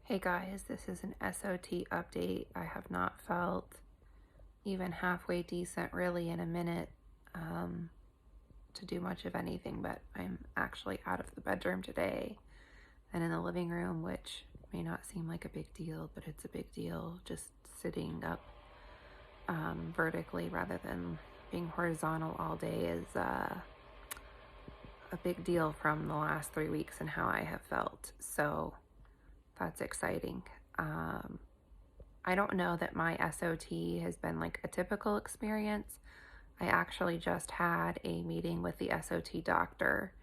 Hey guys, this is an SOT update. I have not felt even halfway decent really in a minute to do much of anything, but I'm actually out of the bedroom today and in the living room, which may not seem like a big deal, but it's a big deal. Just sitting up vertically rather than being horizontal all day is a big deal from the last 3 weeks and how I have felt. So that's exciting. I don't know that my SOT has been like a typical experience. I actually just had a meeting with the SOT doctor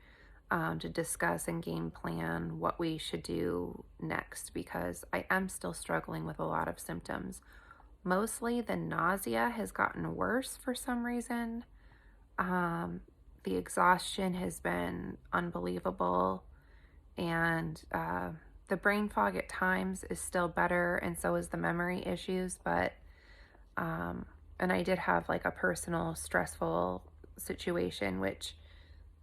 to discuss and game plan what we should do next because I am still struggling with a lot of symptoms. Mostly the nausea has gotten worse for some reason. The exhaustion has been unbelievable, and the brain fog at times is still better, and so is the memory issues, but and I did have like a personal stressful situation, which,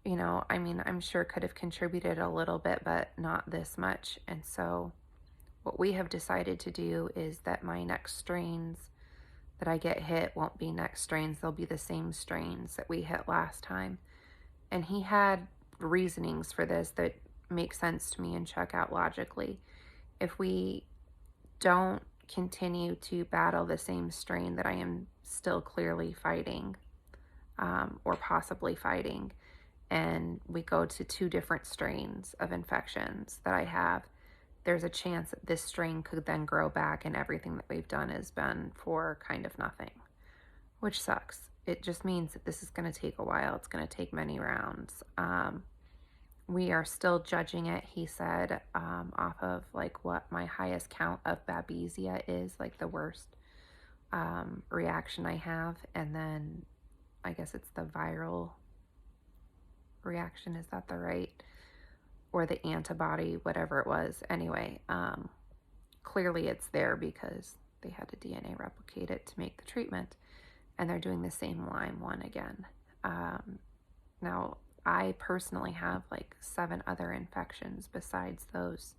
I mean, I'm sure could have contributed a little bit, but not this much. And so what we have decided to do is that my next strains that I get hit won't be next strains. They'll be the same strains that we hit last time. And he had reasonings for this that make sense to me and check out logically. If we don't continue to battle the same strain that I am still clearly fighting, or possibly fighting, and we go to 2 different strains of infections that I have, there's a chance that this strain could then grow back and everything that we've done has been for kind of nothing, which sucks. It just means that this is going to take a while. It's going to take many rounds. We are still judging it, he said, off of like what my highest count of Babesia is, like the worst reaction I have. And then I guess it's the viral reaction. Is that the right? Or the antibody, whatever it was. Anyway, clearly it's there because they had to DNA replicate it to make the treatment. And they're doing the same Lyme one again. Now, I personally have like 7 other infections besides those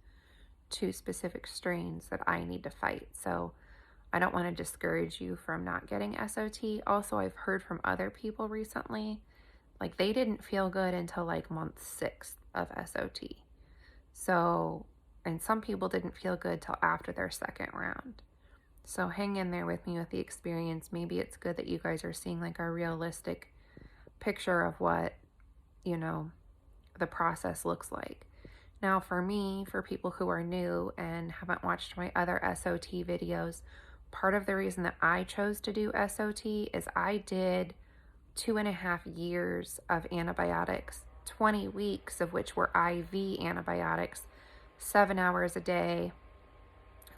2 specific strains that I need to fight. So I don't want to discourage you from not getting SOT. Also, I've heard from other people recently, like they didn't feel good until like month 6 of SOT. So, and some people didn't feel good till after their 2nd round. So hang in there with me with the experience. Maybe it's good that you guys are seeing like a realistic picture of what, the process looks like. Now for me, for people who are new and haven't watched my other SOT videos, part of the reason that I chose to do SOT is I did 2.5 years of antibiotics, 20 weeks of which were IV antibiotics, 7 hours a day,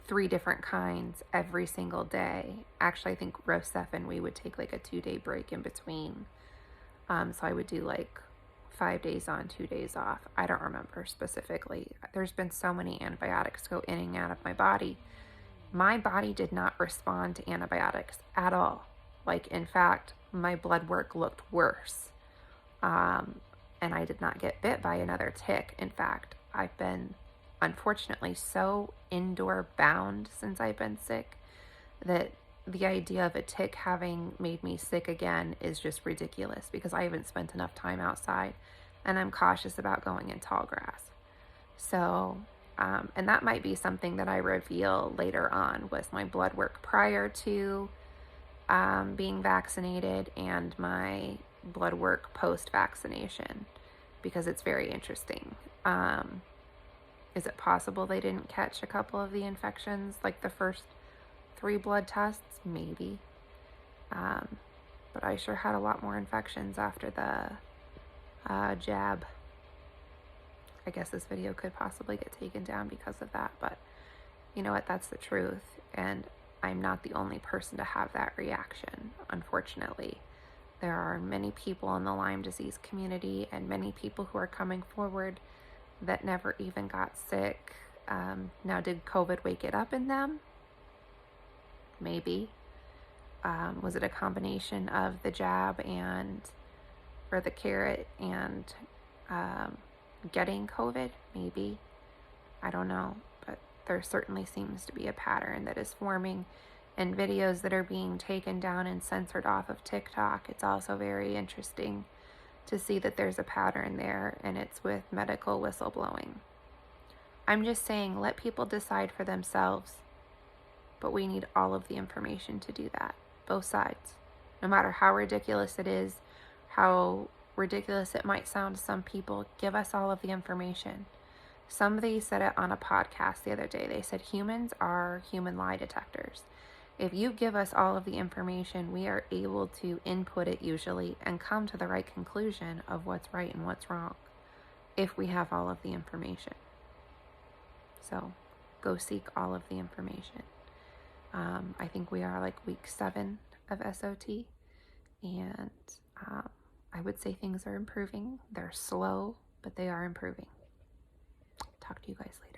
3 different kinds every single day. Actually, I think Rosefin, we would take like a 2-day break in between. So I would do like 5 days on, 2 days off. I don't remember specifically. There's been so many antibiotics go in and out of my body. My body did not respond to antibiotics at all. Like, in fact, my blood work looked worse. And I did not get bit by another tick. In fact, I've been unfortunately so indoor bound since I've been sick that the idea of a tick having made me sick again is just ridiculous because I haven't spent enough time outside and I'm cautious about going in tall grass. So, and that might be something that I reveal later on, was my blood work prior to being vaccinated and my blood work post-vaccination, because it's very interesting. Is it possible they didn't catch a couple of the infections, like the first 3 blood tests? Maybe. But I sure had a lot more infections after the jab. I guess this video could possibly get taken down because of that, but you know what? That's the truth. And I'm not the only person to have that reaction, unfortunately. There are many people in the Lyme disease community and many people who are coming forward that never even got sick. Now, did COVID wake it up in them? Maybe. Was it a combination of the jab or the carrot and getting COVID? Maybe. I don't know. But there certainly seems to be a pattern that is forming, and videos that are being taken down and censored off of TikTok. It's also very interesting to see that there's a pattern there, and it's with medical whistleblowing. I'm just saying, let people decide for themselves, but we need all of the information to do that, both sides. No matter how ridiculous it is, how ridiculous it might sound to some people, give us all of the information. Somebody said it on a podcast the other day. They said humans are human lie detectors. If you give us all of the information, we are able to input it usually and come to the right conclusion of what's right and what's wrong if we have all of the information. So go seek all of the information. I think we are like week 7 of SOT, and I would say things are improving. They're slow, but they are improving. Talk to you guys later.